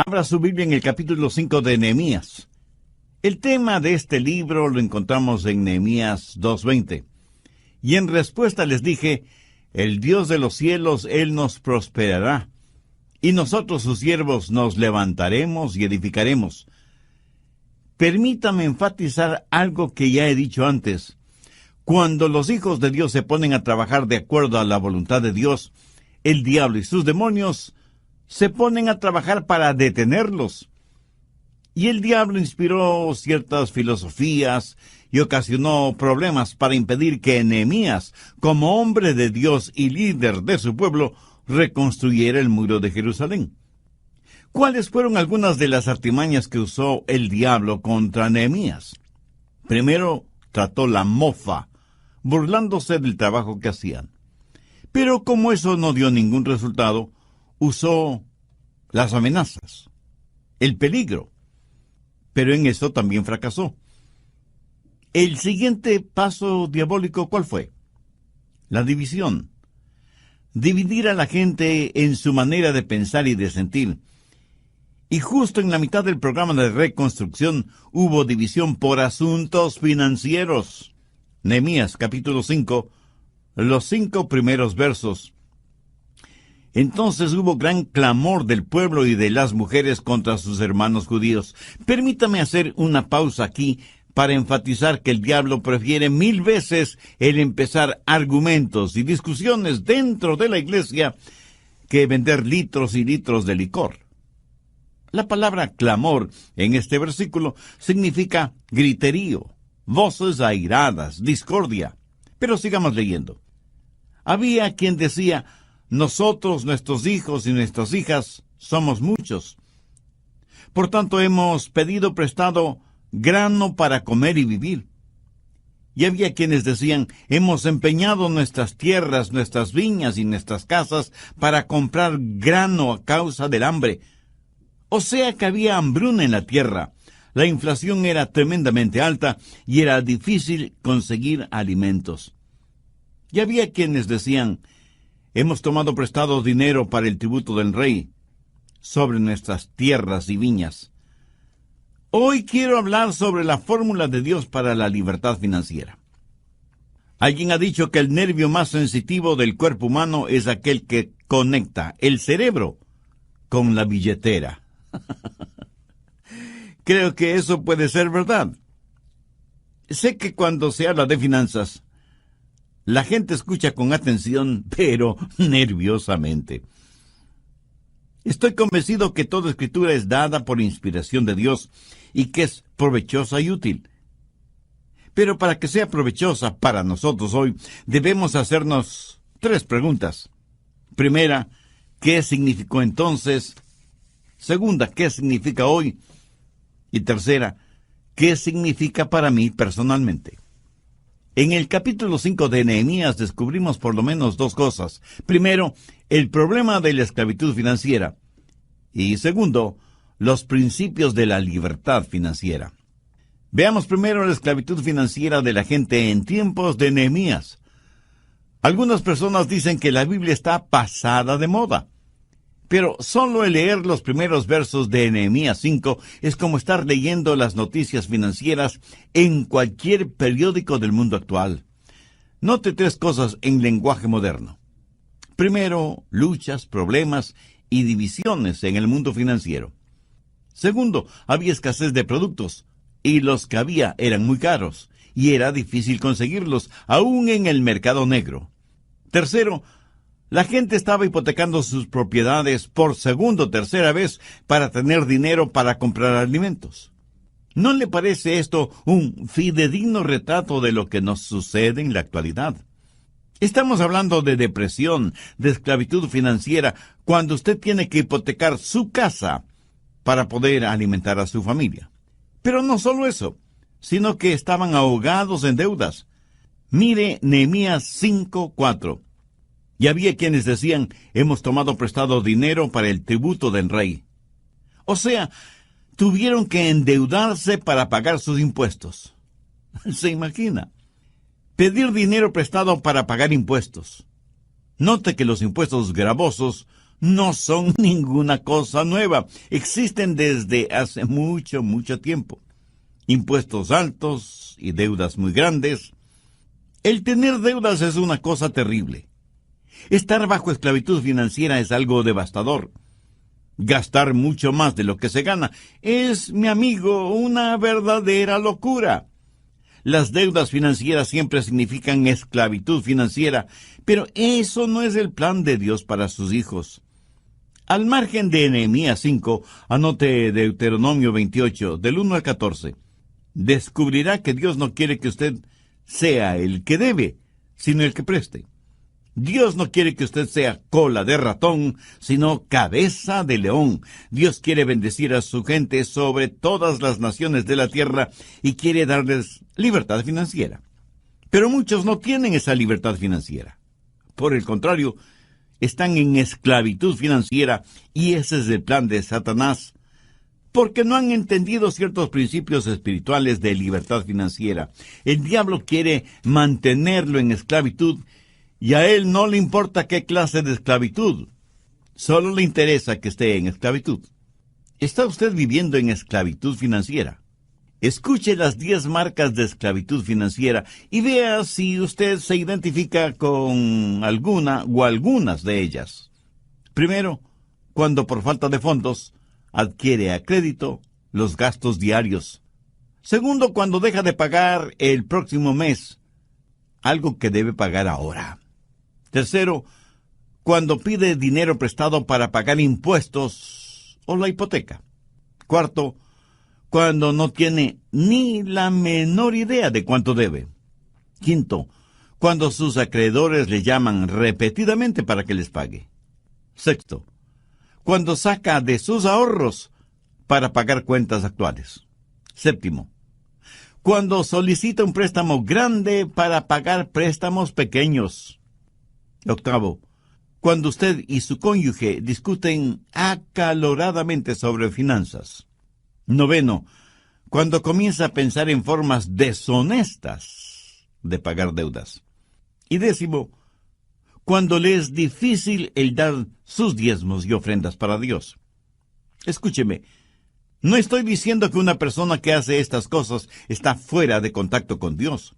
Abra su Biblia en el capítulo 5 de Nehemías. El tema de este libro lo encontramos en Nehemías 2:20. Y en respuesta les dije, el Dios de los cielos, Él nos prosperará, y nosotros sus siervos nos levantaremos y edificaremos. Permítame enfatizar algo que ya he dicho antes. Cuando los hijos de Dios se ponen a trabajar de acuerdo a la voluntad de Dios, el diablo y sus demonios se ponen a trabajar para detenerlos. Y el diablo inspiró ciertas filosofías y ocasionó problemas para impedir que Nehemías, como hombre de Dios y líder de su pueblo, reconstruyera el muro de Jerusalén. ¿Cuáles fueron algunas de las artimañas que usó el diablo contra Nehemías? Primero, trató la mofa, burlándose del trabajo que hacían. Pero como eso no dio ningún resultado, usó las amenazas, el peligro. Pero en eso también fracasó. El siguiente paso diabólico, ¿cuál fue? La división. Dividir a la gente en su manera de pensar y de sentir. Y justo en la mitad del programa de reconstrucción hubo división por asuntos financieros. Nehemías capítulo 5, los 5 primeros versos. Entonces hubo gran clamor del pueblo y de las mujeres contra sus hermanos judíos. Permítame hacer una pausa aquí para enfatizar que el diablo prefiere 1000 veces el empezar argumentos y discusiones dentro de la iglesia que vender litros y litros de licor. La palabra clamor en este versículo significa griterío, voces airadas, discordia. Pero sigamos leyendo. Había quien decía, nosotros, nuestros hijos y nuestras hijas, somos muchos. Por tanto, hemos pedido prestado grano para comer y vivir. Y había quienes decían, hemos empeñado nuestras tierras, nuestras viñas y nuestras casas para comprar grano a causa del hambre. O sea que había hambruna en la tierra. La inflación era tremendamente alta y era difícil conseguir alimentos. Y había quienes decían, hemos tomado prestado dinero para el tributo del rey sobre nuestras tierras y viñas. Hoy quiero hablar sobre la fórmula de Dios para la libertad financiera. Alguien ha dicho que el nervio más sensitivo del cuerpo humano es aquel que conecta el cerebro con la billetera. Creo que eso puede ser verdad. Sé que cuando se habla de finanzas, la gente escucha con atención, pero nerviosamente. Estoy convencido que toda escritura es dada por inspiración de Dios y que es provechosa y útil. Pero para que sea provechosa para nosotros hoy, debemos hacernos 3 preguntas. Primera, ¿qué significó entonces? Segunda, ¿qué significa hoy? Y tercera, ¿qué significa para mí personalmente? En el capítulo 5 de Nehemías descubrimos por lo menos 2 cosas. Primero, el problema de la esclavitud financiera. Y segundo, los principios de la libertad financiera. Veamos primero la esclavitud financiera de la gente en tiempos de Nehemías. Algunas personas dicen que la Biblia está pasada de moda. Pero solo el leer los primeros versos de Nehemías 5 es como estar leyendo las noticias financieras en cualquier periódico del mundo actual. Note 3 cosas en lenguaje moderno. Primero, luchas, problemas y divisiones en el mundo financiero. Segundo, había escasez de productos, y los que había eran muy caros, y era difícil conseguirlos, aún en el mercado negro. Tercero, la gente estaba hipotecando sus propiedades por segunda o tercera vez para tener dinero para comprar alimentos. ¿No le parece esto un fidedigno retrato de lo que nos sucede en la actualidad? Estamos hablando de depresión, de esclavitud financiera, cuando usted tiene que hipotecar su casa para poder alimentar a su familia. Pero no solo eso, sino que estaban ahogados en deudas. Mire Nehemías 5:4. Y había quienes decían, hemos tomado prestado dinero para el tributo del rey. O sea, tuvieron que endeudarse para pagar sus impuestos. ¿Se imagina? Pedir dinero prestado para pagar impuestos. Note que los impuestos gravosos no son ninguna cosa nueva. Existen desde hace mucho, mucho tiempo. Impuestos altos y deudas muy grandes. El tener deudas es una cosa terrible. Estar bajo esclavitud financiera es algo devastador. Gastar mucho más de lo que se gana es, mi amigo, una verdadera locura. Las deudas financieras siempre significan esclavitud financiera, pero eso no es el plan de Dios para sus hijos. Al margen de Nehemías 5, anote Deuteronomio 28, del 1 al 14. Descubrirá que Dios no quiere que usted sea el que debe, sino el que preste. Dios no quiere que usted sea cola de ratón, sino cabeza de león. Dios quiere bendecir a su gente sobre todas las naciones de la tierra y quiere darles libertad financiera. Pero muchos no tienen esa libertad financiera. Por el contrario, están en esclavitud financiera y ese es el plan de Satanás, porque no han entendido ciertos principios espirituales de libertad financiera. El diablo quiere mantenerlo en esclavitud y a él no le importa qué clase de esclavitud. Solo le interesa que esté en esclavitud. ¿Está usted viviendo en esclavitud financiera? Escuche las 10 marcas de esclavitud financiera y vea si usted se identifica con alguna o algunas de ellas. Primero, cuando por falta de fondos adquiere a crédito los gastos diarios. Segundo, cuando deja de pagar el próximo mes algo que debe pagar ahora. Tercero, cuando pide dinero prestado para pagar impuestos o la hipoteca. Cuarto, cuando no tiene ni la menor idea de cuánto debe. Quinto, cuando sus acreedores le llaman repetidamente para que les pague. Sexto, cuando saca de sus ahorros para pagar cuentas actuales. Séptimo, cuando solicita un préstamo grande para pagar préstamos pequeños. Octavo, cuando usted y su cónyuge discuten acaloradamente sobre finanzas. Noveno, cuando comienza a pensar en formas deshonestas de pagar deudas. Y décimo, cuando le es difícil el dar sus diezmos y ofrendas para Dios. Escúcheme, no estoy diciendo que una persona que hace estas cosas está fuera de contacto con Dios.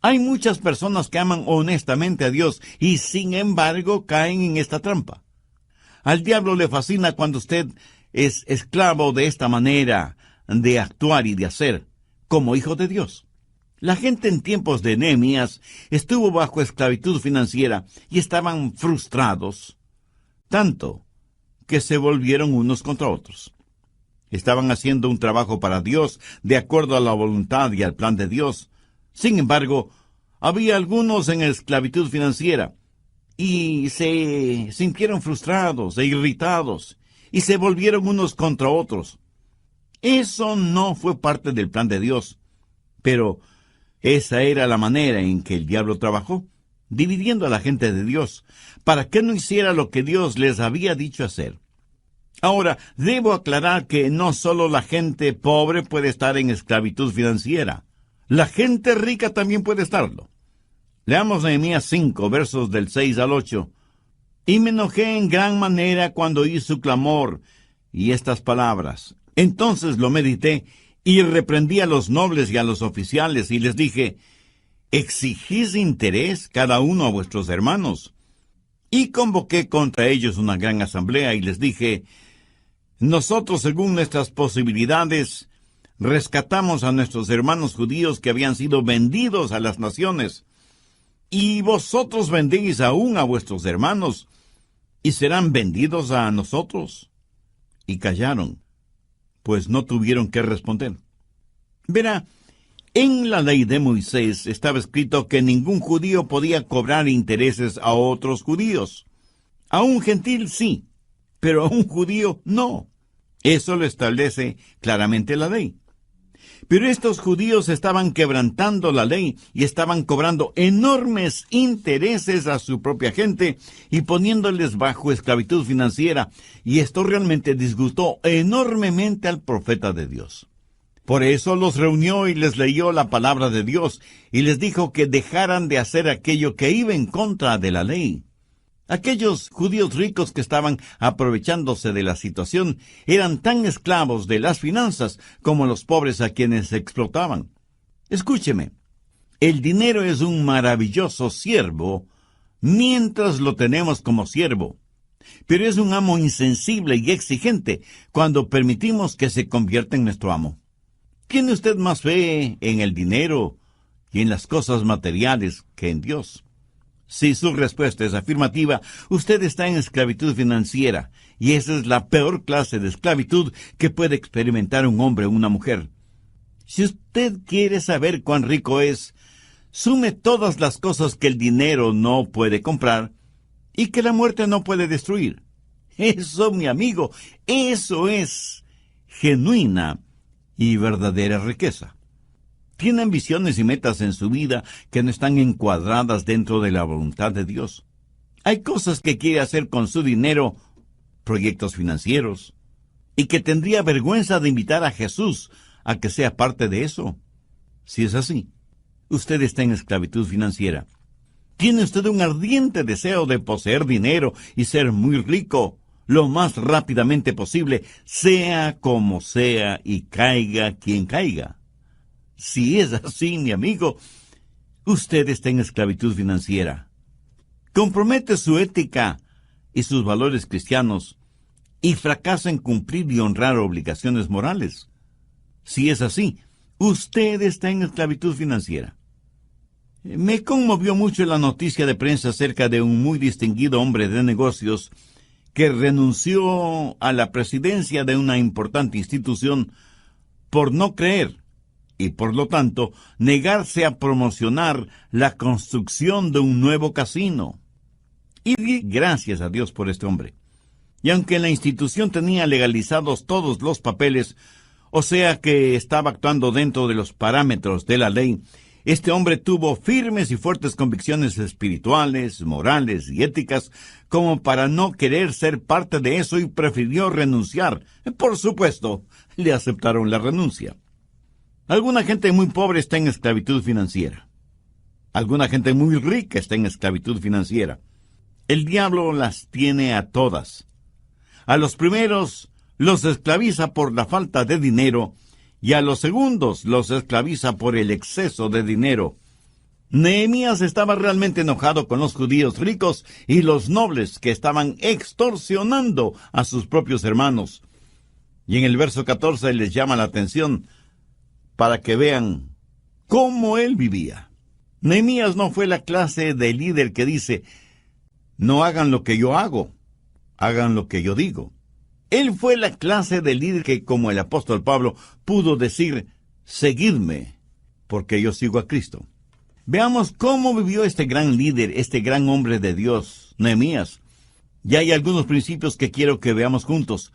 Hay muchas personas que aman honestamente a Dios y sin embargo caen en esta trampa. Al diablo le fascina cuando usted es esclavo de esta manera de actuar y de hacer, como hijo de Dios. La gente en tiempos de Nehemías estuvo bajo esclavitud financiera y estaban frustrados, tanto que se volvieron unos contra otros. Estaban haciendo un trabajo para Dios de acuerdo a la voluntad y al plan de Dios. Sin embargo, había algunos en esclavitud financiera y se sintieron frustrados e irritados y se volvieron unos contra otros. Eso no fue parte del plan de Dios, pero esa era la manera en que el diablo trabajó, dividiendo a la gente de Dios, para que no hiciera lo que Dios les había dicho hacer. Ahora, debo aclarar que no solo la gente pobre puede estar en esclavitud financiera. La gente rica también puede estarlo. Leamos Nehemías 5, versos del 6 al 8. Y me enojé en gran manera cuando oí su clamor y estas palabras. Entonces lo medité y reprendí a los nobles y a los oficiales y les dije, exigís interés cada uno a vuestros hermanos. Y convoqué contra ellos una gran asamblea y les dije, nosotros según nuestras posibilidades rescatamos a nuestros hermanos judíos que habían sido vendidos a las naciones, y vosotros vendéis aún a vuestros hermanos, y serán vendidos a nosotros. Y callaron, pues no tuvieron que responder. Verá, en la ley de Moisés estaba escrito que ningún judío podía cobrar intereses a otros judíos. A un gentil sí, pero a un judío no. Eso lo establece claramente la ley. Pero estos judíos estaban quebrantando la ley y estaban cobrando enormes intereses a su propia gente y poniéndoles bajo esclavitud financiera, y esto realmente disgustó enormemente al profeta de Dios. Por eso los reunió y les leyó la palabra de Dios y les dijo que dejaran de hacer aquello que iba en contra de la ley. Aquellos judíos ricos que estaban aprovechándose de la situación eran tan esclavos de las finanzas como los pobres a quienes explotaban. Escúcheme, el dinero es un maravilloso siervo mientras lo tenemos como siervo, pero es un amo insensible y exigente cuando permitimos que se convierta en nuestro amo. ¿Tiene usted más fe en el dinero y en las cosas materiales que en Dios? Si su respuesta es afirmativa, usted está en esclavitud financiera, y esa es la peor clase de esclavitud que puede experimentar un hombre o una mujer. Si usted quiere saber cuán rico es, sume todas las cosas que el dinero no puede comprar y que la muerte no puede destruir. Eso, mi amigo, eso es genuina y verdadera riqueza. Tiene ambiciones y metas en su vida que no están encuadradas dentro de la voluntad de Dios. Hay cosas que quiere hacer con su dinero, proyectos financieros, y que tendría vergüenza de invitar a Jesús a que sea parte de eso. Si es así, usted está en esclavitud financiera. ¿Tiene usted un ardiente deseo de poseer dinero y ser muy rico lo más rápidamente posible, sea como sea y caiga quien caiga? Si es así, mi amigo, usted está en esclavitud financiera. Compromete su ética y sus valores cristianos y fracasa en cumplir y honrar obligaciones morales. Si es así, usted está en esclavitud financiera. Me conmovió mucho la noticia de prensa acerca de un muy distinguido hombre de negocios que renunció a la presidencia de una importante institución por no creer y, por lo tanto, negarse a promocionar la construcción de un nuevo casino. Y di gracias a Dios por este hombre. Y aunque la institución tenía legalizados todos los papeles, o sea que estaba actuando dentro de los parámetros de la ley, este hombre tuvo firmes y fuertes convicciones espirituales, morales y éticas como para no querer ser parte de eso y prefirió renunciar. Por supuesto, le aceptaron la renuncia. Alguna gente muy pobre está en esclavitud financiera. Alguna gente muy rica está en esclavitud financiera. El diablo las tiene a todas. A los primeros los esclaviza por la falta de dinero y a los segundos los esclaviza por el exceso de dinero. Nehemías estaba realmente enojado con los judíos ricos y los nobles que estaban extorsionando a sus propios hermanos. Y en el verso 14 les llama la atención para que vean cómo él vivía. Nehemías no fue la clase de líder que dice: no hagan lo que yo hago, hagan lo que yo digo. Él fue la clase de líder que, como el apóstol Pablo, pudo decir: seguidme, porque yo sigo a Cristo. Veamos cómo vivió este gran líder, este gran hombre de Dios, Nehemías. Ya hay algunos principios que quiero que veamos juntos.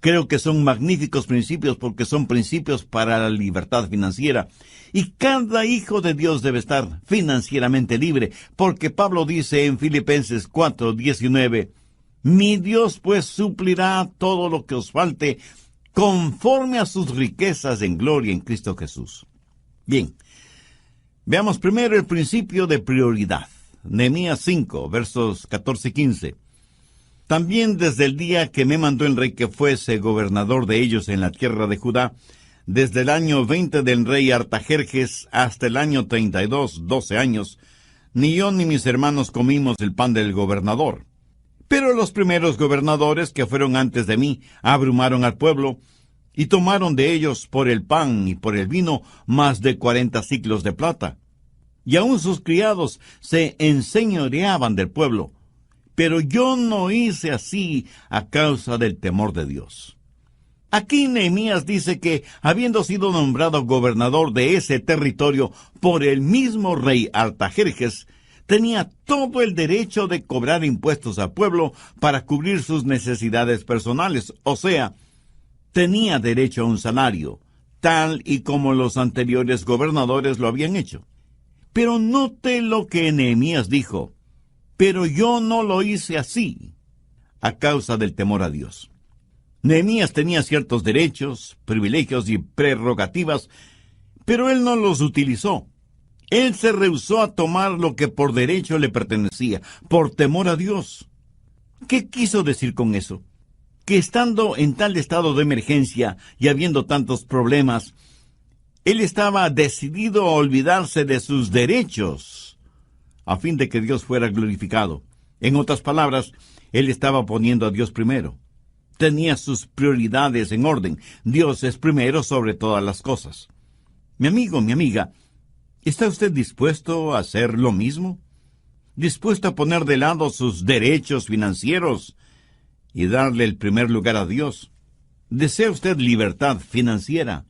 Creo que son magníficos principios porque son principios para la libertad financiera. Y cada hijo de Dios debe estar financieramente libre, porque Pablo dice en Filipenses 4:19, mi Dios pues suplirá todo lo que os falte conforme a sus riquezas en gloria en Cristo Jesús. Bien, veamos primero el principio de prioridad. Nehemías 5, versos 14 y 15. También desde el día que me mandó el rey que fuese gobernador de ellos en la tierra de Judá, desde el año 20 del rey Artajerjes hasta el año 32, 12 años, ni yo ni mis hermanos comimos el pan del gobernador. Pero los primeros gobernadores que fueron antes de mí abrumaron al pueblo y tomaron de ellos por el pan y por el vino más de 40 siclos de plata. Y aun sus criados se enseñoreaban del pueblo. Pero yo no hice así a causa del temor de Dios. Aquí Nehemías dice que, habiendo sido nombrado gobernador de ese territorio por el mismo rey Artajerjes, tenía todo el derecho de cobrar impuestos al pueblo para cubrir sus necesidades personales, o sea, tenía derecho a un salario, tal y como los anteriores gobernadores lo habían hecho. Pero note lo que Nehemías dijo: pero yo no lo hice así, a causa del temor a Dios. Nehemías tenía ciertos derechos, privilegios y prerrogativas, pero él no los utilizó. Él se rehusó a tomar lo que por derecho le pertenecía, por temor a Dios. ¿Qué quiso decir con eso? Que estando en tal estado de emergencia y habiendo tantos problemas, él estaba decidido a olvidarse de sus derechos, a fin de que Dios fuera glorificado. En otras palabras, él estaba poniendo a Dios primero. Tenía sus prioridades en orden. Dios es primero sobre todas las cosas. Mi amigo, mi amiga, ¿está usted dispuesto a hacer lo mismo? ¿Dispuesto a poner de lado sus derechos financieros y darle el primer lugar a Dios? ¿Desea usted libertad financiera?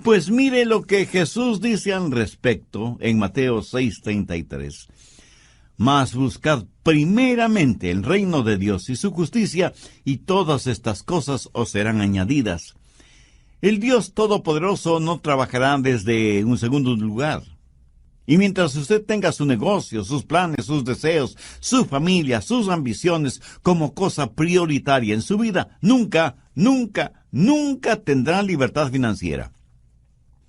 Pues mire lo que Jesús dice al respecto en Mateo 6:33. Mas buscad primeramente el reino de Dios y su justicia, y todas estas cosas os serán añadidas. El Dios Todopoderoso no trabajará desde un segundo lugar. Y mientras usted tenga su negocio, sus planes, sus deseos, su familia, sus ambiciones como cosa prioritaria en su vida, nunca tendrá libertad financiera.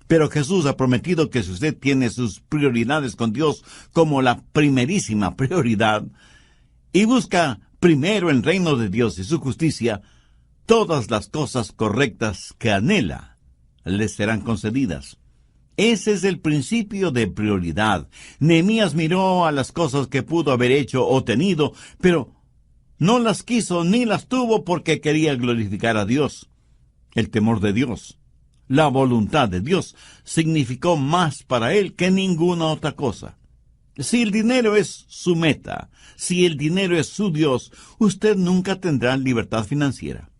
Pero Jesús ha prometido que si usted tiene sus prioridades con Dios como la primerísima prioridad, y busca primero el reino de Dios y su justicia, todas las cosas correctas que anhela le serán concedidas. Ese es el principio de prioridad. Nehemías miró a las cosas que pudo haber hecho o tenido, pero no las quiso ni las tuvo porque quería glorificar a Dios. El temor de Dios, la voluntad de Dios, significó más para él que ninguna otra cosa. Si el dinero es su meta, si el dinero es su Dios, usted nunca tendrá libertad financiera.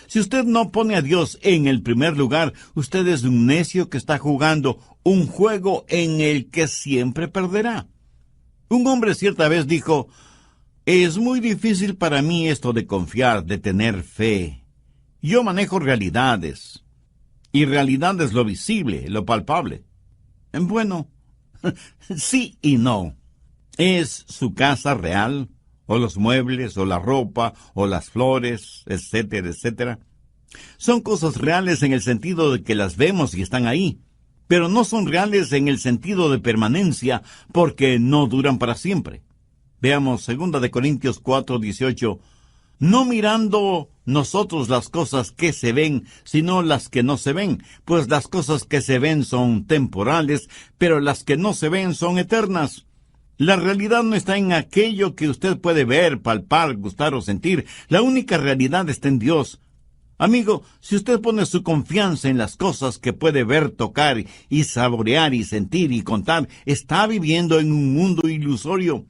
Si usted no pone a Dios en el primer lugar, usted es un necio que está jugando un juego en el que siempre perderá. Un hombre cierta vez dijo: «Es muy difícil para mí esto de confiar, de tener fe. Yo manejo realidades, y realidad es lo visible, lo palpable». Bueno, sí y no. ¿Es su casa real? ¿O los muebles, o la ropa, o las flores, etcétera, etcétera? Son cosas reales en el sentido de que las vemos y están ahí, pero no son reales en el sentido de permanencia, porque no duran para siempre. Veamos 2 Corintios 4:18. No mirando nosotros las cosas que se ven, sino las que no se ven, pues las cosas que se ven son temporales, pero las que no se ven son eternas. La realidad no está en aquello que usted puede ver, palpar, gustar o sentir. La única realidad está en Dios. Amigo, si usted pone su confianza en las cosas que puede ver, tocar y saborear y sentir y contar, está viviendo en un mundo ilusorio.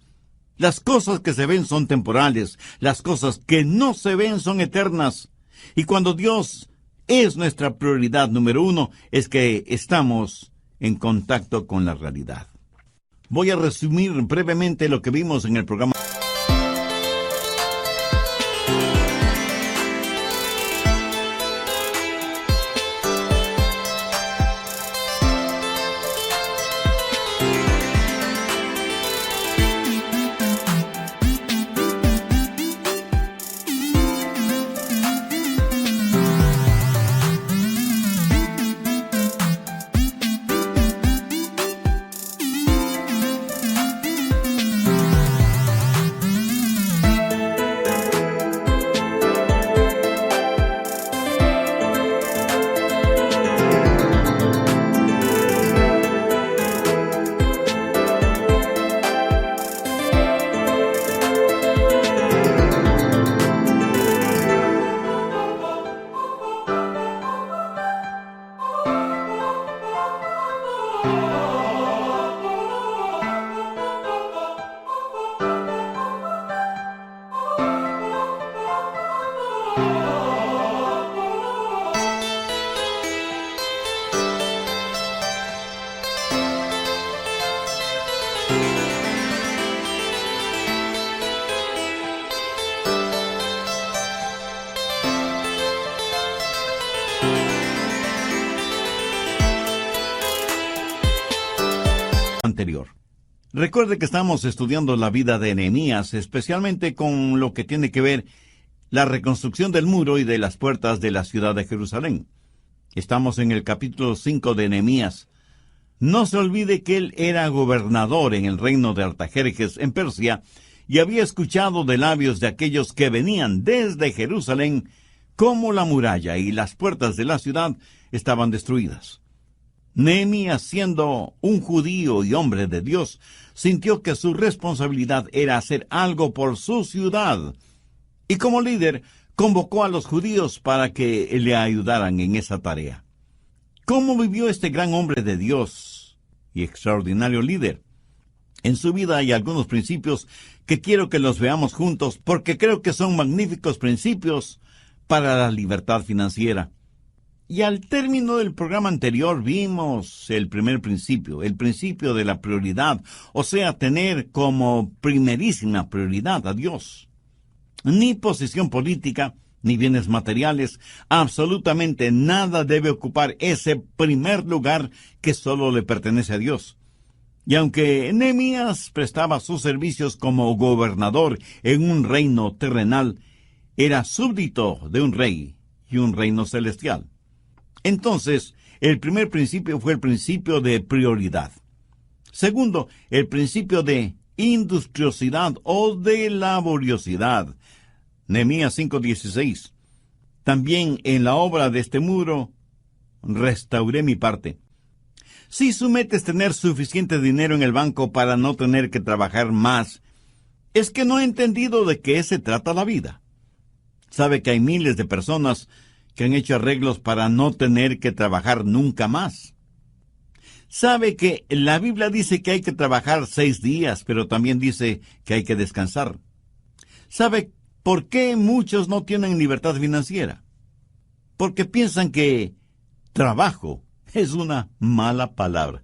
Las cosas que se ven son temporales, las cosas que no se ven son eternas. Y cuando Dios es nuestra prioridad número uno, es que estamos en contacto con la realidad. Voy a resumir brevemente lo que vimos en el programa anterior. Recuerde que estamos estudiando la vida de Nehemías, especialmente con lo que tiene que ver la reconstrucción del muro y de las puertas de la ciudad de Jerusalén. Estamos en el capítulo 5 de Nehemías. No se olvide que él era gobernador en el reino de Artajerjes en Persia y había escuchado de labios de aquellos que venían desde Jerusalén cómo la muralla y las puertas de la ciudad estaban destruidas. Nehemías, siendo un judío y hombre de Dios, sintió que su responsabilidad era hacer algo por su ciudad, y como líder convocó a los judíos para que le ayudaran en esa tarea. ¿Cómo vivió este gran hombre de Dios y extraordinario líder? En su vida hay algunos principios que quiero que los veamos juntos porque creo que son magníficos principios para la libertad financiera. Y al término del programa anterior vimos el primer principio, el principio de la prioridad, o sea, tener como primerísima prioridad a Dios. Ni posición política, ni bienes materiales, absolutamente nada debe ocupar ese primer lugar que solo le pertenece a Dios. Y aunque Nehemías prestaba sus servicios como gobernador en un reino terrenal, era súbdito de un rey y un reino celestial. Entonces, el primer principio fue el principio de prioridad. Segundo, el principio de industriosidad o de laboriosidad. Nehemías 5:16. También en la obra de este muro restauré mi parte. Si su meta es tener suficiente dinero en el banco para no tener que trabajar más, es que no ha entendido de qué se trata la vida. Sabe que hay miles de personas que han hecho arreglos para no tener que trabajar nunca más. Sabe que la Biblia dice que hay que trabajar 6 días, pero también dice que hay que descansar. ¿Sabe por qué muchos no tienen libertad financiera? Porque piensan que trabajo es una mala palabra.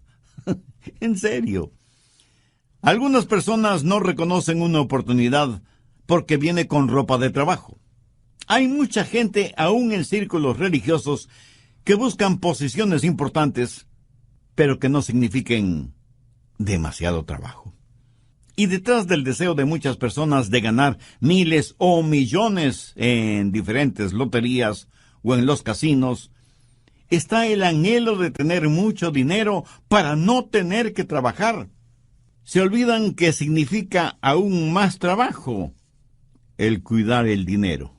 En serio. Algunas personas no reconocen una oportunidad porque viene con ropa de trabajo. Hay mucha gente, aún en círculos religiosos, que buscan posiciones importantes, pero que no signifiquen demasiado trabajo. Y detrás del deseo de muchas personas de ganar miles o millones en diferentes loterías o en los casinos, está el anhelo de tener mucho dinero para no tener que trabajar. Se olvidan que significa aún más trabajo el cuidar el dinero.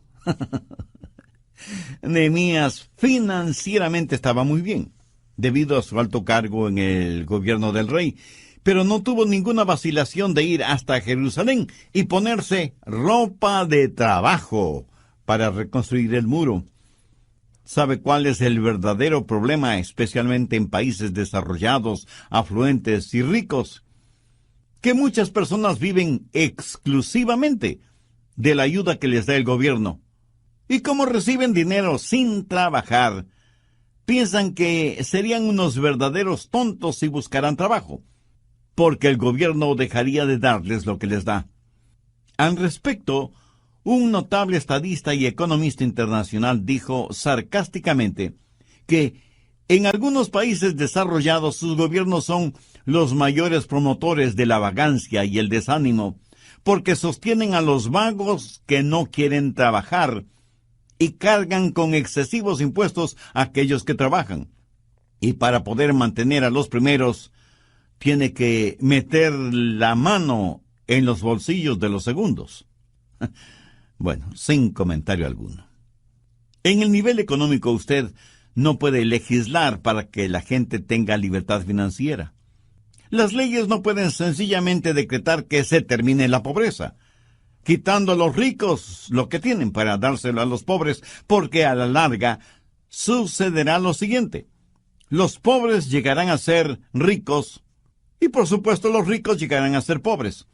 Nehemías financieramente estaba muy bien, debido a su alto cargo en el gobierno del rey, pero no tuvo ninguna vacilación de ir hasta Jerusalén y ponerse ropa de trabajo para reconstruir el muro. ¿Sabe cuál es el verdadero problema, especialmente en países desarrollados, afluentes y ricos? Que muchas personas viven exclusivamente de la ayuda que les da el gobierno. Y como reciben dinero sin trabajar, piensan que serían unos verdaderos tontos si buscaran trabajo, porque el gobierno dejaría de darles lo que les da. Al respecto, un notable estadista y economista internacional dijo sarcásticamente que en algunos países desarrollados sus gobiernos son los mayores promotores de la vagancia y el desánimo, porque sostienen a los vagos que no quieren trabajar y cargan con excesivos impuestos a aquellos que trabajan. Y para poder mantener a los primeros, tiene que meter la mano en los bolsillos de los segundos. Bueno, sin comentario alguno. En el nivel económico usted no puede legislar para que la gente tenga libertad financiera. Las leyes no pueden sencillamente decretar que se termine la pobreza, quitando a los ricos lo que tienen para dárselo a los pobres, porque a la larga sucederá lo siguiente. Los pobres llegarán a ser ricos y por supuesto los ricos llegarán a ser pobres.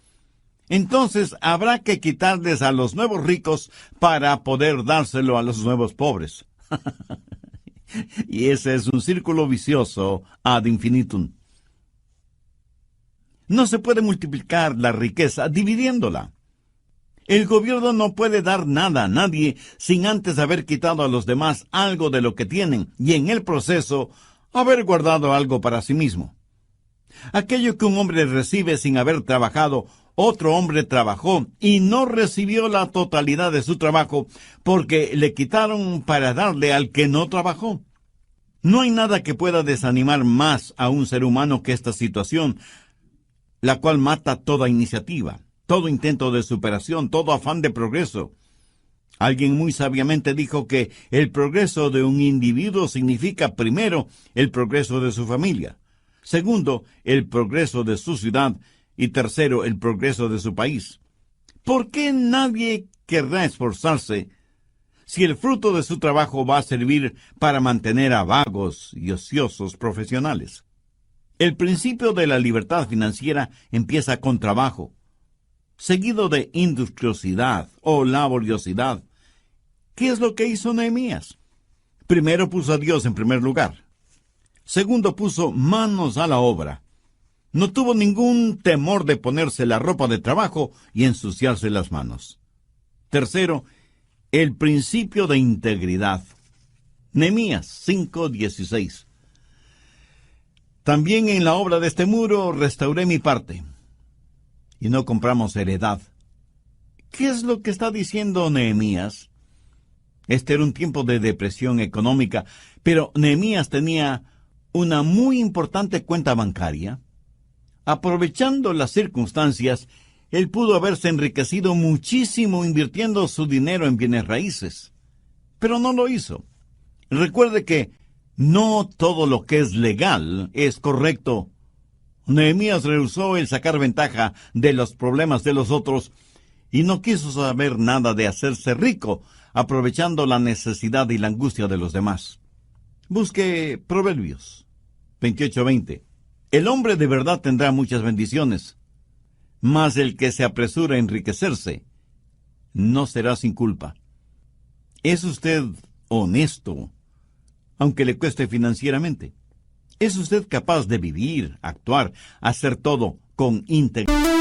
Entonces habrá que quitarles a los nuevos ricos para poder dárselo a los nuevos pobres. Y ese es un círculo vicioso ad infinitum. No se puede multiplicar la riqueza dividiéndola. El gobierno no puede dar nada a nadie sin antes haber quitado a los demás algo de lo que tienen y en el proceso haber guardado algo para sí mismo. Aquello que un hombre recibe sin haber trabajado, otro hombre trabajó y no recibió la totalidad de su trabajo porque le quitaron para darle al que no trabajó. No hay nada que pueda desanimar más a un ser humano que esta situación, la cual mata toda iniciativa, todo intento de superación, todo afán de progreso. Alguien muy sabiamente dijo que el progreso de un individuo significa, primero, el progreso de su familia, segundo, el progreso de su ciudad y tercero, el progreso de su país. ¿Por qué nadie querrá esforzarse si el fruto de su trabajo va a servir para mantener a vagos y ociosos profesionales? El principio de la libertad financiera empieza con trabajo, seguido de industriosidad o laboriosidad. ¿Qué es lo que hizo Nehemías? Primero puso a Dios en primer lugar. Segundo, puso manos a la obra. No tuvo ningún temor de ponerse la ropa de trabajo y ensuciarse las manos. Tercero, el principio de integridad. Nehemías 5:16. También en la obra de este muro restauré mi parte. Y no compramos heredad. ¿Qué es lo que está diciendo Nehemías? Este era un tiempo de depresión económica, pero Nehemías tenía una muy importante cuenta bancaria. Aprovechando las circunstancias, él pudo haberse enriquecido muchísimo invirtiendo su dinero en bienes raíces. Pero no lo hizo. Recuerde que no todo lo que es legal es correcto. Nehemías rehusó el sacar ventaja de los problemas de los otros y no quiso saber nada de hacerse rico, aprovechando la necesidad y la angustia de los demás. Busque Proverbios 28:20. El hombre de verdad tendrá muchas bendiciones, mas el que se apresura a enriquecerse no será sin culpa. ¿Es usted honesto, aunque le cueste financieramente? ¿Es usted capaz de vivir, actuar, hacer todo con integridad?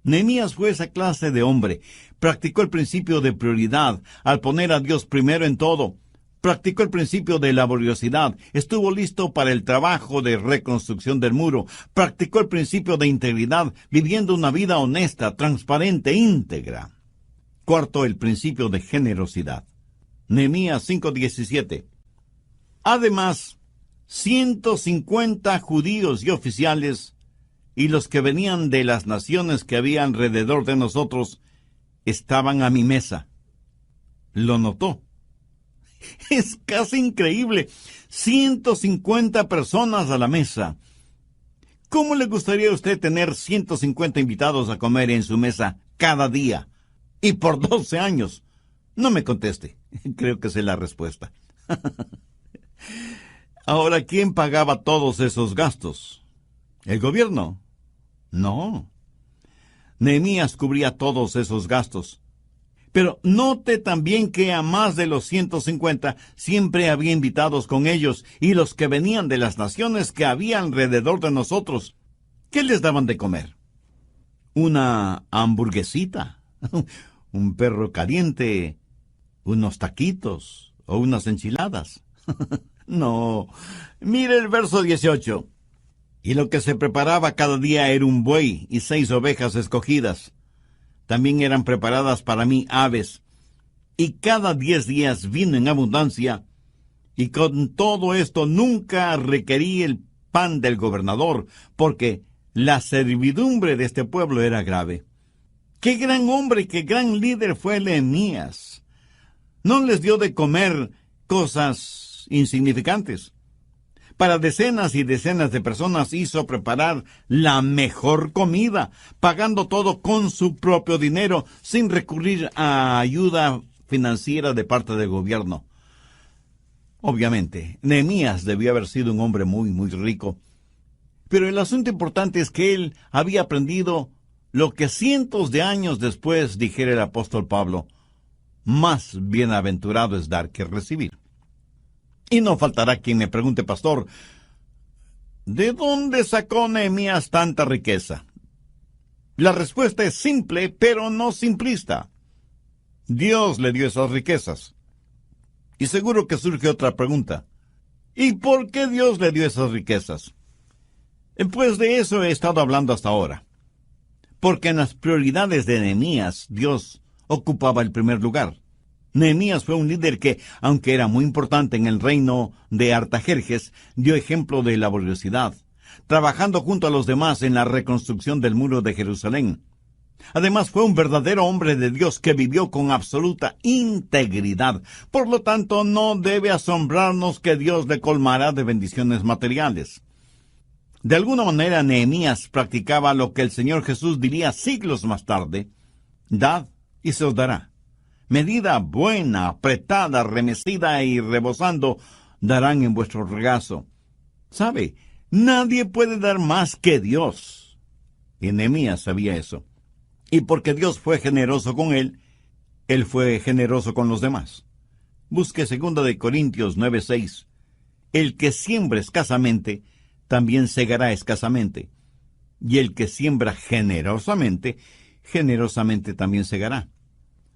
Nehemías fue esa clase de hombre. Practicó el principio de prioridad al poner a Dios primero en todo. Practicó el principio de laboriosidad. Estuvo listo para el trabajo de reconstrucción del muro. Practicó el principio de integridad, viviendo una vida honesta, transparente, íntegra. Cuarto, el principio de generosidad. Nehemías 5:17. Además, 150 judíos y oficiales y los que venían de las naciones que había alrededor de nosotros estaban a mi mesa. Lo notó. Es casi increíble. 150 personas a la mesa. ¿Cómo le gustaría a usted tener 150 invitados a comer en su mesa cada día? Y por 12 años. No me conteste. Creo que sé la respuesta. Ahora, ¿quién pagaba todos esos gastos? ¿El gobierno? No. Nehemías cubría todos esos gastos. Pero note también que a más de los 150 siempre había invitados con ellos y los que venían de las naciones que había alrededor de nosotros. ¿Qué les daban de comer? ¿Una hamburguesita? ¿Un perro caliente? ¿Unos taquitos? ¿O unas enchiladas? No. Mire el verso 18. Y lo que se preparaba cada día era un buey y 6 ovejas escogidas. También eran preparadas para mí aves. Y cada 10 días vino en abundancia, Y con todo esto nunca requerí el pan del gobernador, porque la servidumbre de este pueblo era grave. ¡Qué gran hombre, qué gran líder fue Nehemías! No les dio de comer cosas insignificantes. Para decenas y decenas de personas hizo preparar la mejor comida, pagando todo con su propio dinero, sin recurrir a ayuda financiera de parte del gobierno. Obviamente, Nehemías debió haber sido un hombre muy, muy rico. Pero el asunto importante es que él había aprendido lo que cientos de años después dijera el apóstol Pablo: más bienaventurado es dar que recibir. Y no faltará quien me pregunte: pastor, ¿de dónde sacó Nehemías tanta riqueza? La respuesta es simple, pero no simplista. Dios le dio esas riquezas. Y seguro que surge otra pregunta: ¿y por qué Dios le dio esas riquezas? Pues de eso he estado hablando hasta ahora. Porque en las prioridades de Nehemías, Dios ocupaba el primer lugar. Nehemías fue un líder que, aunque era muy importante en el reino de Artajerjes, dio ejemplo de laboriosidad, trabajando junto a los demás en la reconstrucción del muro de Jerusalén. Además, fue un verdadero hombre de Dios que vivió con absoluta integridad. Por lo tanto, no debe asombrarnos que Dios le colmará de bendiciones materiales. De alguna manera, Nehemías practicaba lo que el Señor Jesús diría siglos más tarde: dad y se os dará. Medida buena, apretada, remecida y rebosando, darán en vuestro regazo. ¿Sabe? Nadie puede dar más que Dios. Y Nehemías sabía eso. Y porque Dios fue generoso con él fue generoso con los demás. Busque 2 Corintios 9:6. El que siembra escasamente, también segará escasamente. Y el que siembra generosamente, generosamente también segará.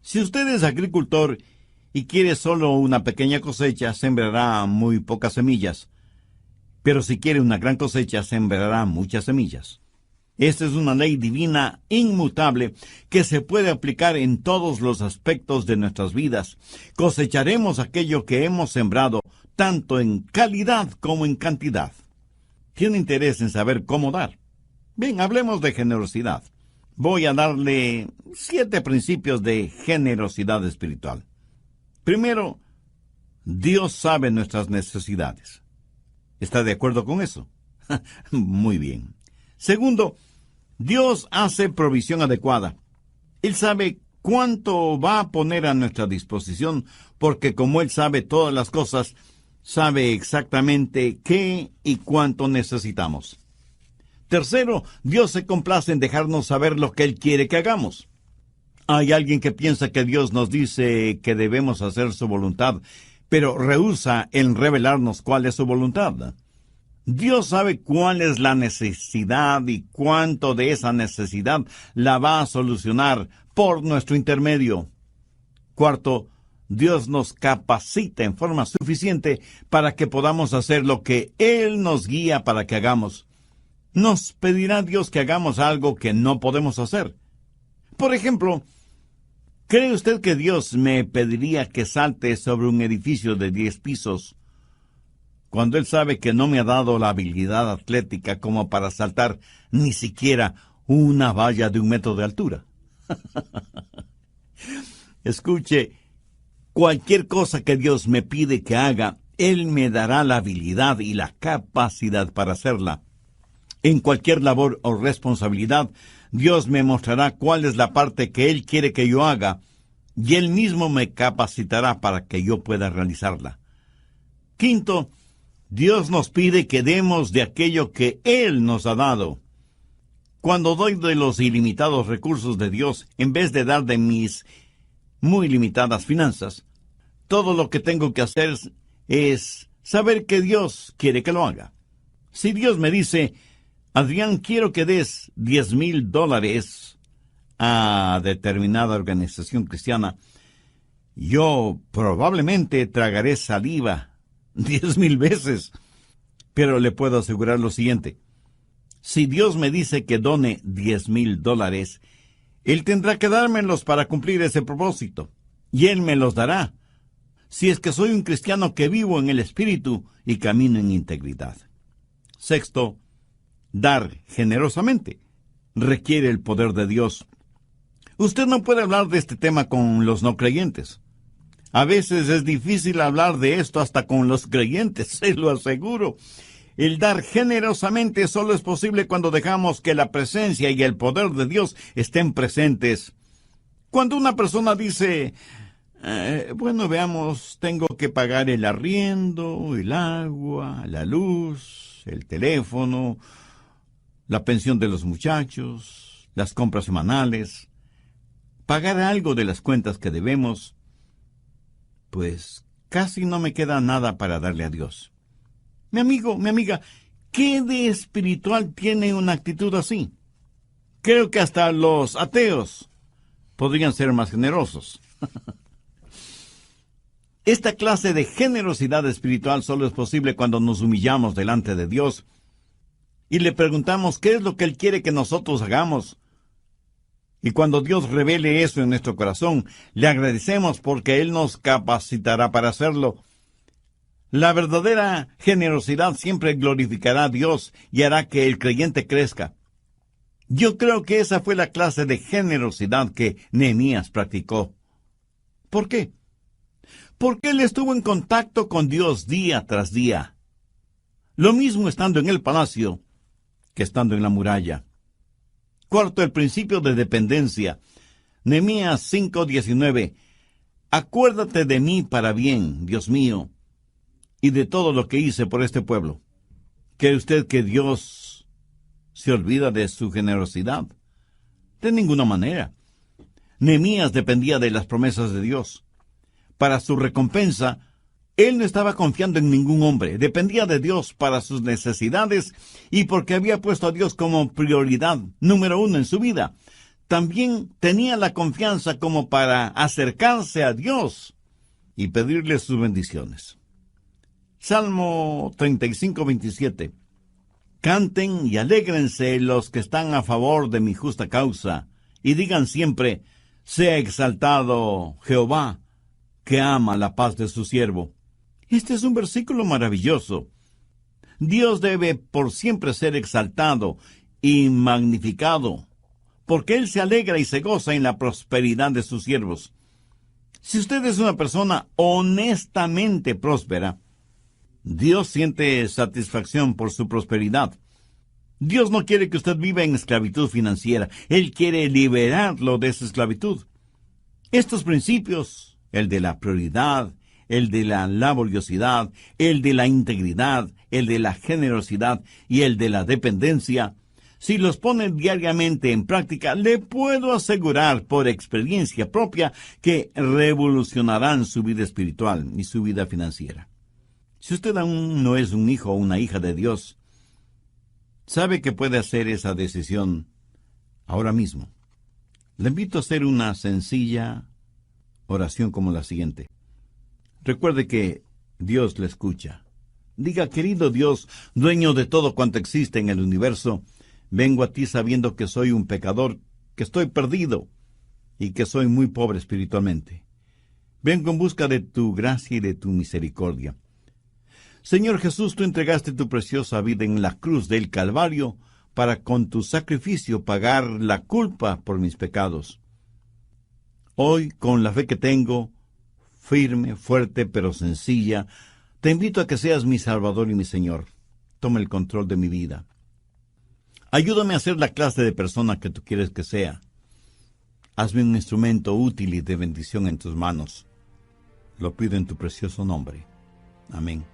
Si usted es agricultor y quiere solo una pequeña cosecha, sembrará muy pocas semillas. Pero si quiere una gran cosecha, sembrará muchas semillas. Esta es una ley divina inmutable que se puede aplicar en todos los aspectos de nuestras vidas. Cosecharemos aquello que hemos sembrado, tanto en calidad como en cantidad. ¿Tiene interés en saber cómo dar? Bien, hablemos de generosidad. Voy a darle 7 principios de generosidad espiritual. Primero, Dios sabe nuestras necesidades. ¿Está de acuerdo con eso? Muy bien. Segundo, Dios hace provisión adecuada. Él sabe cuánto va a poner a nuestra disposición, porque como Él sabe todas las cosas, sabe exactamente qué y cuánto necesitamos. Tercero, Dios se complace en dejarnos saber lo que Él quiere que hagamos. Hay alguien que piensa que Dios nos dice que debemos hacer su voluntad, pero rehúsa en revelarnos cuál es su voluntad. Dios sabe cuál es la necesidad y cuánto de esa necesidad la va a solucionar por nuestro intermedio. Cuarto, Dios nos capacita en forma suficiente para que podamos hacer lo que Él nos guía para que hagamos. Nos pedirá Dios que hagamos algo que no podemos hacer. Por ejemplo, ¿cree usted que Dios me pediría que salte sobre un edificio de 10 pisos cuando Él sabe que no me ha dado la habilidad atlética como para saltar ni siquiera una valla de 1 metro de altura? Escuche, cualquier cosa que Dios me pide que haga, Él me dará la habilidad y la capacidad para hacerla. En cualquier labor o responsabilidad, Dios me mostrará cuál es la parte que Él quiere que yo haga, y Él mismo me capacitará para que yo pueda realizarla. Quinto, Dios nos pide que demos de aquello que Él nos ha dado. Cuando doy de los ilimitados recursos de Dios, en vez de dar de mis muy limitadas finanzas, todo lo que tengo que hacer es saber que Dios quiere que lo haga. Si Dios me dice: Adrián, quiero que des $10,000 a determinada organización cristiana, yo probablemente tragaré saliva 10,000 veces. Pero le puedo asegurar lo siguiente: si Dios me dice que done $10,000, Él tendrá que dármelos para cumplir ese propósito, y Él me los dará. si es que soy un cristiano que vivo en el Espíritu y camino en integridad. Sexto, dar generosamente requiere el poder de Dios. Usted no puede hablar de este tema con los no creyentes. A veces es difícil hablar de esto hasta con los creyentes, se lo aseguro. El dar generosamente solo es posible cuando dejamos que la presencia y el poder de Dios estén presentes. Cuando una persona dice, bueno, veamos, tengo que pagar el arriendo, el agua, la luz, el teléfono, la pensión de los muchachos, las compras semanales, pagar algo de las cuentas que debemos, pues casi no me queda nada para darle a Dios. Mi amigo, mi amiga, ¿qué de espiritual tiene una actitud así? Creo que hasta los ateos podrían ser más generosos. Esta clase de generosidad espiritual solo es posible cuando nos humillamos delante de Dios y le preguntamos qué es lo que Él quiere que nosotros hagamos. Y cuando Dios revele eso en nuestro corazón, le agradecemos porque Él nos capacitará para hacerlo. La verdadera generosidad siempre glorificará a Dios y hará que el creyente crezca. Yo creo que esa fue la clase de generosidad que Nehemías practicó. ¿Por qué? Porque él estuvo en contacto con Dios día tras día. Lo mismo estando en el palacio que estando en la muralla. Cuarto, el principio de dependencia. Nehemías 5:19. Acuérdate de mí para bien, Dios mío, y de todo lo que hice por este pueblo. ¿Cree usted que Dios se olvida de su generosidad? De ninguna manera. Nehemías dependía de las promesas de Dios. Para su recompensa, él no estaba confiando en ningún hombre. Dependía de Dios para sus necesidades y porque había puesto a Dios como prioridad número 1 en su vida. También tenía la confianza como para acercarse a Dios y pedirle sus bendiciones. Salmo 35:27. Canten y alégrense los que están a favor de mi justa causa, y digan siempre, sea exaltado Jehová, que ama la paz de su siervo. Este es un versículo maravilloso. Dios debe por siempre ser exaltado y magnificado, porque Él se alegra y se goza en la prosperidad de sus siervos. Si usted es una persona honestamente próspera, Dios siente satisfacción por su prosperidad. Dios no quiere que usted viva en esclavitud financiera. Él quiere liberarlo de esa esclavitud. Estos principios, el de la prioridad, el de la laboriosidad, el de la integridad, el de la generosidad y el de la dependencia, si los pone diariamente en práctica, le puedo asegurar por experiencia propia que revolucionarán su vida espiritual y su vida financiera. Si usted aún no es un hijo o una hija de Dios, sabe que puede hacer esa decisión ahora mismo. Le invito a hacer una sencilla oración como la siguiente. Recuerde que Dios le escucha. Diga, querido Dios, dueño de todo cuanto existe en el universo, vengo a ti sabiendo que soy un pecador, que estoy perdido y que soy muy pobre espiritualmente. Vengo en busca de tu gracia y de tu misericordia. Señor Jesús, tú entregaste tu preciosa vida en la cruz del Calvario para con tu sacrificio pagar la culpa por mis pecados. Hoy, con la fe que tengo, firme, fuerte, pero sencilla, te invito a que seas mi Salvador y mi Señor. Toma el control de mi vida. Ayúdame a ser la clase de persona que tú quieres que sea. Hazme un instrumento útil y de bendición en tus manos. Lo pido en tu precioso nombre. Amén.